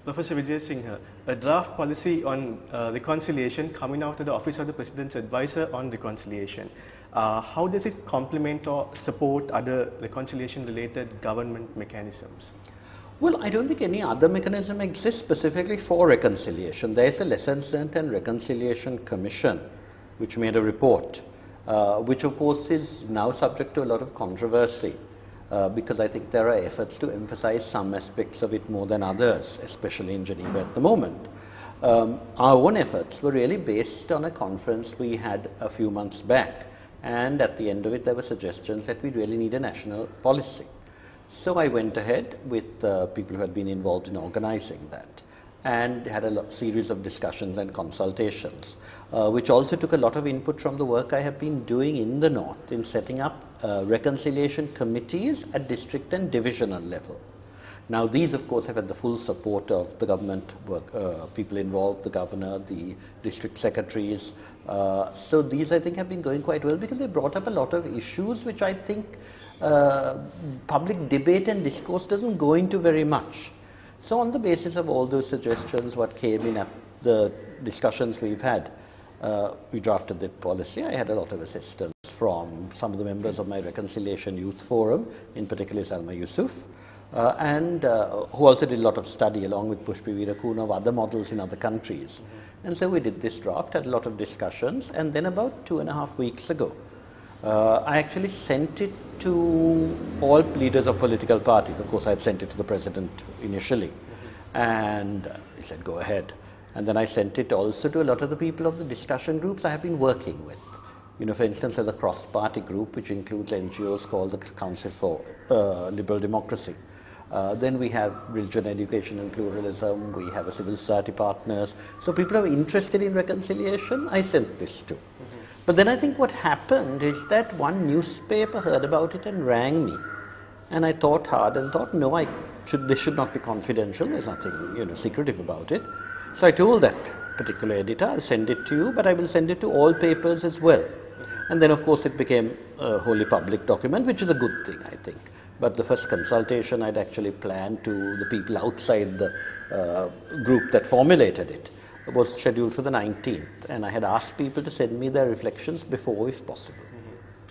Professor Wijesinha, a draft policy on reconciliation coming out of the Office of the President's Advisor on Reconciliation. How does it complement or support other reconciliation-related government mechanisms? Well, I don't think any other mechanism exists specifically for reconciliation. There is the Lessons Learned and Reconciliation Commission, which made a report, which of course is now subject to a lot of controversy. Because I think there are efforts to emphasize some aspects of it more than others, especially in Geneva at the moment. Our own efforts were really based on a conference we had a few months back, and at the end of it there were suggestions that we really need a national policy. So I went ahead with people who had been involved in organizing that, and had a series of discussions and consultations, which also took a lot of input from the work I have been doing in the North in setting up reconciliation committees at district and divisional level. Now these of course have had the full support of the government people involved, the governor, the district secretaries. So these I think have been going quite well because they brought up a lot of issues which I think public debate and discourse doesn't go into very much. So on the basis of all those suggestions, what came in at the discussions we've had, we drafted the policy. I had a lot of assistance from some of the members of my Reconciliation Youth Forum, in particular Salma Yusuf, and who also did a lot of study along with Pushpi Veerakoon of other models in other countries. And so we did this draft, had a lot of discussions, and then about 2.5 weeks ago, I actually sent it to all leaders of political parties. Of course, I had sent it to the president initially, and he said, go ahead. And then I sent it also to a lot of the people of the discussion groups I have been working with. You know, for instance, there's a cross-party group which includes NGOs called the Council for Liberal Democracy. Then we have religion, education and pluralism. We have a civil society partners. So people who are interested in reconciliation, I sent this to. But then I think what happened is that one newspaper heard about it and rang me. And I thought hard and thought, no, this should not be confidential. There's nothing, secretive about it. So I told that particular editor, I'll send it to you, but I will send it to all papers as well. And then, of course, it became a wholly public document, which is a good thing, I think. But the first consultation I'd actually planned to the people outside the group that formulated it was scheduled for the 19th. And I had asked people to send me their reflections before, if possible.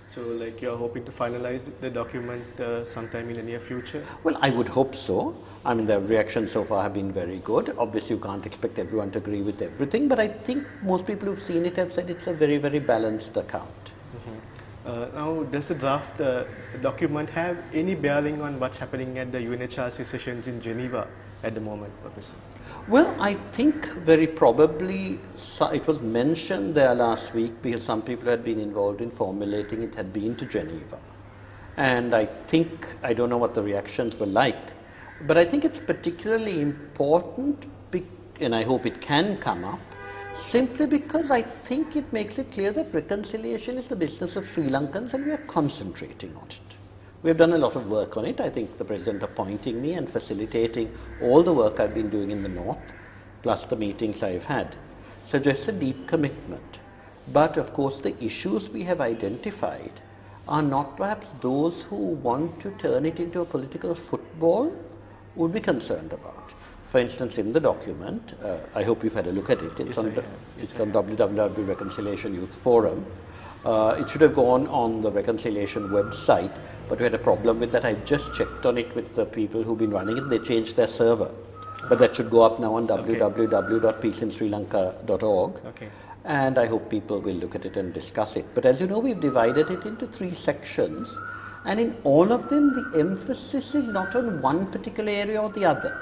So, like, you're hoping to finalize the document sometime in the near future? Well, I would hope so. I mean, the reactions so far have been very good. Obviously, you can't expect everyone to agree with everything, but I think most people who've seen it have said it's a very, very balanced account. Now, does the draft document have any bearing on what's happening at the UNHRC sessions in Geneva at the moment, Professor? Well, I think very probably it was mentioned there last week because some people had been involved in formulating it, had been to Geneva. And I think, I don't know what the reactions were like, but I think it's particularly important, and I hope it can come up, simply because I think it makes it clear that reconciliation is the business of Sri Lankans and we are concentrating on it. We have done a lot of work on it. I think the President appointing me and facilitating all the work I've been doing in the North, plus the meetings I've had, suggests a deep commitment. But of course the issues we have identified are not perhaps those who want to turn it into a political football would be concerned about. For instance, in the document, I hope you've had a look at it. It's on www Reconciliation Youth Forum. It should have gone on the Reconciliation website, but we had a problem with that. I just checked on it with the people who've been running it. They changed their server. But that should go up now on www.peaceinsrilanka.org. And I hope people will look at it and discuss it. But as you know, we've divided it into 3 sections. And in all of them, the emphasis is not on one particular area or the other,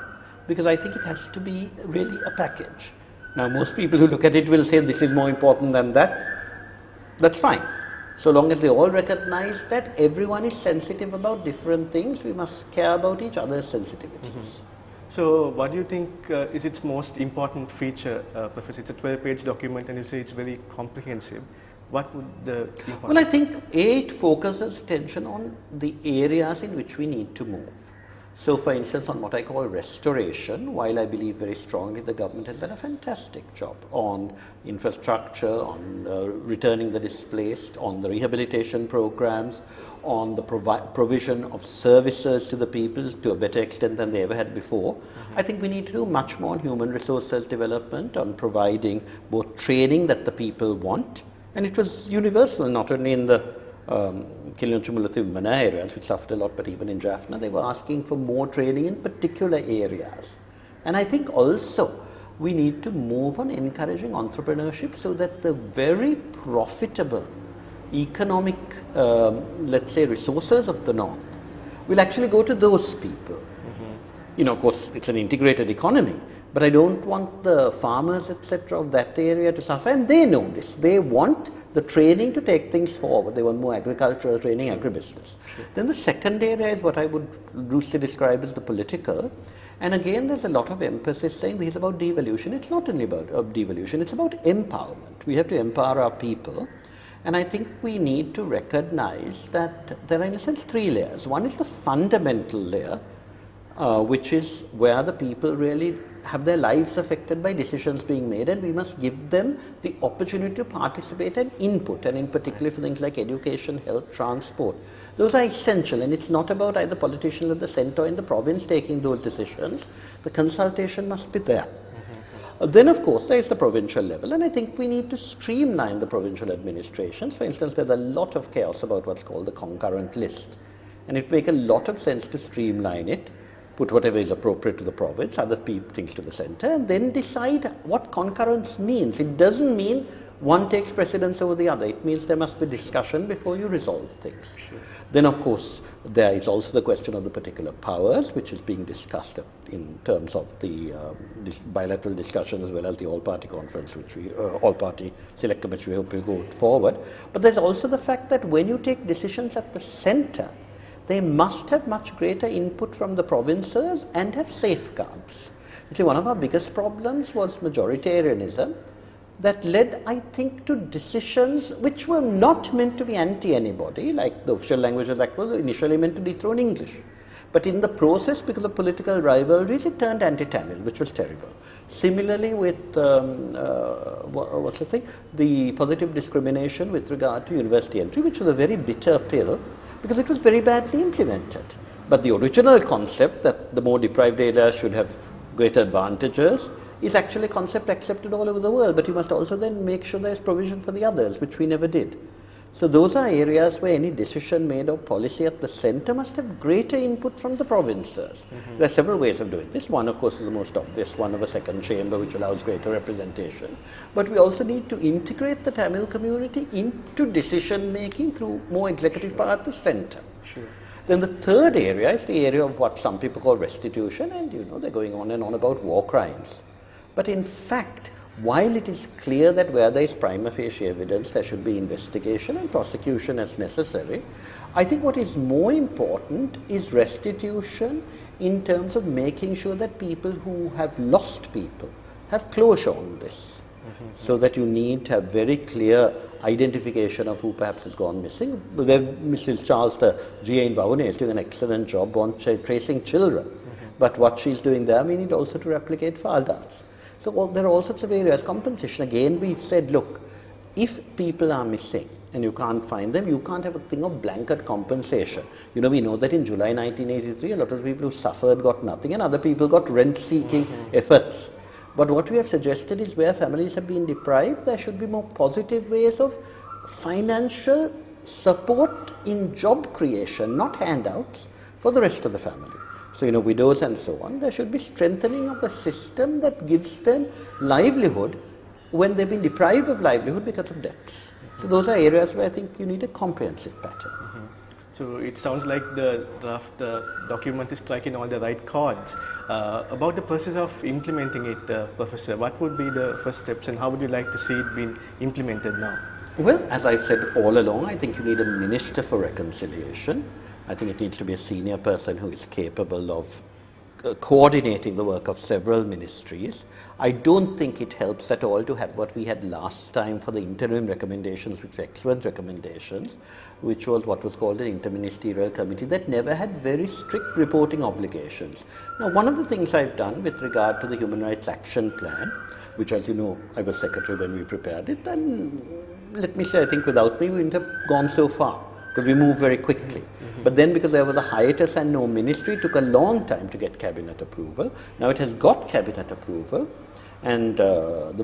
because I think it has to be really a package. Now, most people who look at it will say this is more important than that. That's fine. So long as they all recognize that everyone is sensitive about different things, we must care about each other's sensitivities. So what do you think is its most important feature, Professor? It's a 12-page document and you say it's very comprehensive. What would the Well, I think it focuses attention on the areas in which we need to move. So, for instance, on what I call restoration, while I believe very strongly the government has done a fantastic job on infrastructure, on returning the displaced, on the rehabilitation programs, on the provision of services to the people to a better extent than they ever had before. I think we need to do much more on human resources development, on providing both training that the people want, and it was universal, not only in the cumulative Mana areas, which suffered a lot, but even in Jaffna, they were asking for more training in particular areas. And I think also we need to move on encouraging entrepreneurship so that the very profitable economic, let's say, resources of the North will actually go to those people. You know, of course, it's an integrated economy, but I don't want the farmers, etc., of that area to suffer, and they know this. They want the training to take things forward. They want more agricultural training, agribusiness. Then the second area is what I would loosely describe as the political. And again, there's a lot of emphasis saying this is about devolution. It's not only about devolution, it's about empowerment. We have to empower our people. And I think we need to recognize that there are, in a sense, three layers. One is the fundamental layer, which is where the people really have their lives affected by decisions being made, and we must give them the opportunity to participate and input, and in particular for things like education, health, transport. Those are essential, and it's not about either politicians at the centre or in the province taking those decisions. The consultation must be there. Then, of course, there is the provincial level, and I think we need to streamline the provincial administrations. For instance, there's a lot of chaos about what's called the concurrent list, and it makes a lot of sense to streamline it, put whatever is appropriate to the province, other things to the centre, and then decide what concurrence means. It doesn't mean one takes precedence over the other. It means there must be discussion before you resolve things. Sure. Then, of course, there is also the question of the particular powers, which is being discussed in terms of the bilateral discussion as well as the all-party conference, which we, all-party select committee, we hope will go forward. But there's also the fact that when you take decisions at the centre, they must have much greater input from the provinces and have safeguards. You see, one of our biggest problems was majoritarianism that led, I think, to decisions which were not meant to be anti-anybody, like the Official Languages Act was initially meant to dethrone English. But in the process, because of political rivalries, it turned anti-Tamil, which was terrible. Similarly with, what's the thing? The positive discrimination with regard to university entry, which was a very bitter pill, because it was very badly implemented. But the original concept that the more deprived areas should have greater advantages is actually a concept accepted all over the world, but you must also then make sure there's provision for the others, which we never did. So those are areas where any decision made of policy at the centre must have greater input from the provinces. There are several ways of doing this. One, of course, is the most obvious one of a second chamber, which allows greater representation. But we also need to integrate the Tamil community into decision making through more executive power at the centre. Sure. Then the third area is the area of what some people call restitution, and you know, they're going on and on about war crimes. But in fact, while it is clear that where there is prima facie evidence, there should be investigation and prosecution as necessary, I think what is more important is restitution in terms of making sure that people who have lost people have closure on this. So that you need to have very clear identification of who perhaps has gone missing. Mrs. Charles, the GA in Vaune, is doing an excellent job on tracing children. But what she's doing there, we need also to replicate for adults. So there are all sorts of areas. Compensation, again, we've said, look, if people are missing and you can't find them, you can't have a thing of blanket compensation. You know, we know that in July 1983, a lot of people who suffered got nothing and other people got rent-seeking efforts. But what we have suggested is where families have been deprived, there should be more positive ways of financial support in job creation, not handouts, for the rest of the family. So, you know, widows and so on, there should be strengthening of a system that gives them livelihood when they've been deprived of livelihood because of debts. So those are areas where I think you need a comprehensive pattern. So it sounds like the draft document is striking all the right chords. About the process of implementing it, Professor, what would be the first steps and how would you like to see it being implemented now? Well, as I've said all along, I think you need a Minister for Reconciliation. I think it needs to be a senior person who is capable of coordinating the work of several ministries. I don't think it helps at all to have what we had last time for the interim recommendations, which were excellent recommendations, which was what was called an interministerial committee that never had very strict reporting obligations. Now, one of the things I've done with regard to the Human Rights Action Plan, which, as you know, I was secretary when we prepared it, and let me say, I think without me, we wouldn't have gone so far, because we moved very quickly. But then, because there was a hiatus and no ministry, it took a long time to get cabinet approval. Now it has got cabinet approval, and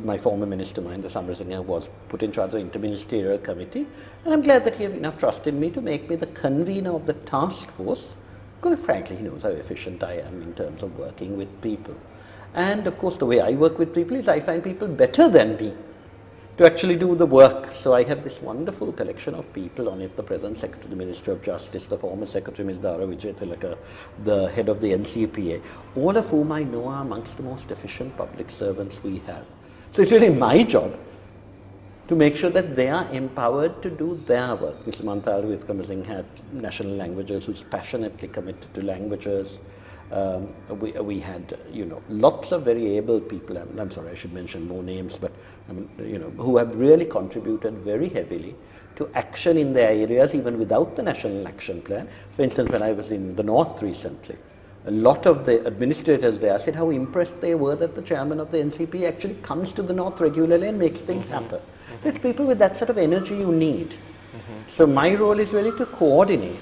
my former minister, Mahinda Samarasinha, was put in charge of the interministerial committee, and I'm glad that he has enough trust in me to make me the convener of the task force, because frankly, he knows how efficient I am in terms of working with people. And of course, the way I work with people is I find people better than me to actually do the work. So I have this wonderful collection of people on it: the present Secretary of the Ministry of Justice, the former Secretary Ms. Dara Vijay, the head of the NCPA, all of whom I know are amongst the most efficient public servants we have. So it's really my job to make sure that they are empowered to do their work. Mr. Mantaru Vikramasinghe had national languages, who's passionately committed to languages. We had, lots of very able people. I'm sorry, I should mention more names, but who have really contributed very heavily to action in their areas, even without the National Action Plan. For instance, when I was in the North recently, a lot of the administrators there said how impressed they were that the chairman of the NCP actually comes to the North regularly and makes things happen. So it's people with that sort of energy you need. So my role is really to coordinate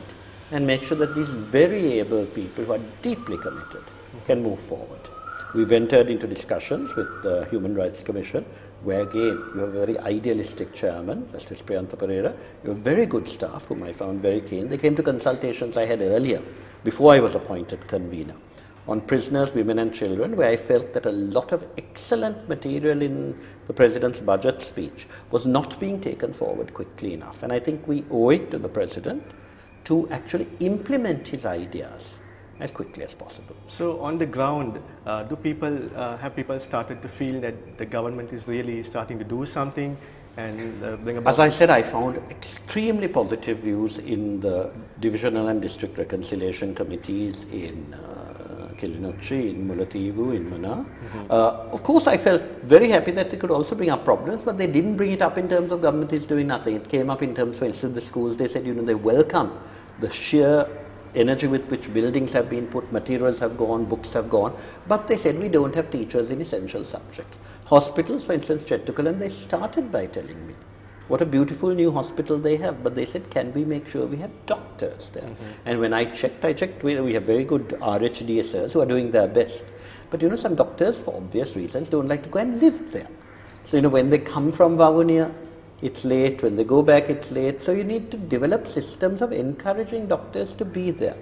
and make sure that these very able people who are deeply committed can move forward. We've entered into discussions with the Human Rights Commission, where again, you have a very idealistic chairman, Justice Priyantha Pereira. You have very good staff, whom I found very keen. They came to consultations I had earlier, before I was appointed convener, on prisoners, women and children, where I felt that a lot of excellent material in the President's budget speech was not being taken forward quickly enough. And I think we owe it to the President to actually implement his ideas as quickly as possible. So on the ground, have people started to feel that the government is really starting to do something and bring about? As I said, I found extremely positive views in the divisional and district reconciliation committees in Kilinochchi, in Mullaitivu, in Mana. Of course, I felt very happy that they could also bring up problems, but they didn't bring it up in terms of government is doing nothing. It came up in terms, for instance, the schools. They said, they welcome the sheer energy with which buildings have been put, materials have gone, books have gone, but they said we don't have teachers in essential subjects. Hospitals, for instance, Chettukalam, they started by telling me what a beautiful new hospital they have, but they said, can we make sure we have doctors there? And when I checked, we have very good RHDSers who are doing their best. But some doctors, for obvious reasons, don't like to go and live there. So when they come from Vavuniya, it's late. When they go back, it's late. So you need to develop systems of encouraging doctors to be there.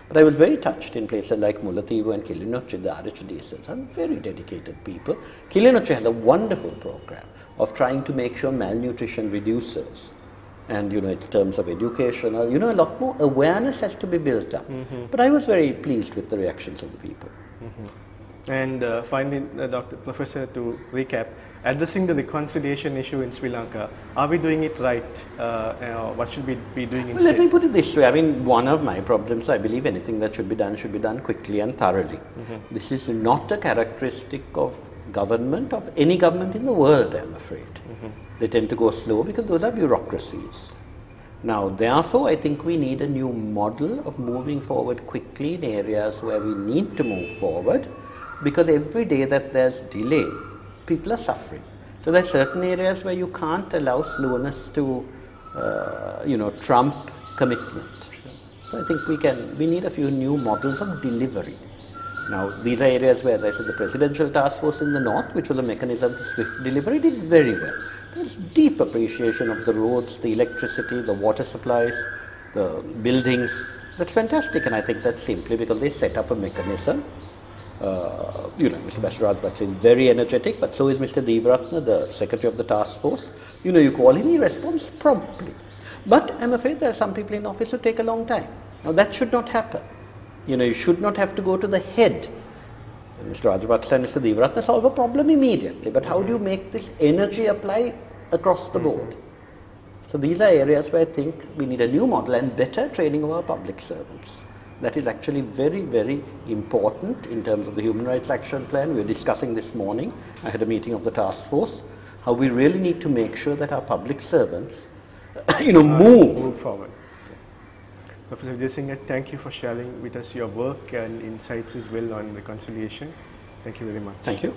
But I was very touched in places like Mullaitivu and Kilinochchi, the RHDSers are very dedicated people. Kilinochchi has a wonderful program of trying to make sure malnutrition reduces. And, its terms of educational, a lot more awareness has to be built up. But I was very pleased with the reactions of the people. And finally, Professor, to recap, addressing the reconciliation issue in Sri Lanka, are we doing it right? What should we be doing instead? Let me put it this way. One of my problems, I believe anything that should be done quickly and thoroughly. This is not a characteristic of government, of any government in the world, I'm afraid. They tend to go slow because those are bureaucracies. Now, therefore, I think we need a new model of moving forward quickly in areas where we need to move forward, because every day that there's delay, people are suffering. So there are certain areas where you can't allow slowness to, trump commitment. So I think we need a few new models of delivery. Now, these are areas where, as I said, the Presidential Task Force in the North, which was a mechanism for swift delivery, did very well. There's deep appreciation of the roads, the electricity, the water supplies, the buildings. That's fantastic, and I think that's simply because they set up a mechanism. Mr. Basiraj Bhatt is very energetic, but so is Mr. Devaratna, the Secretary of the Task Force. You call him, he responds promptly. But I'm afraid there are some people in office who take a long time. Now, that should not happen. You should not have to go to the head. Mr. Rajapaksa and Mr. Devaratna solve a problem immediately, but how do you make this energy apply across the board? So these are areas where I think we need a new model and better training of our public servants. that is actually very, very important in terms of the Human Rights Action Plan. We were discussing this morning, I had a meeting of the task force, how we really need to make sure that our public servants move forward. Professor Wijesinha, thank you for sharing with us your work and insights as well on reconciliation. Thank you very much. Thank you.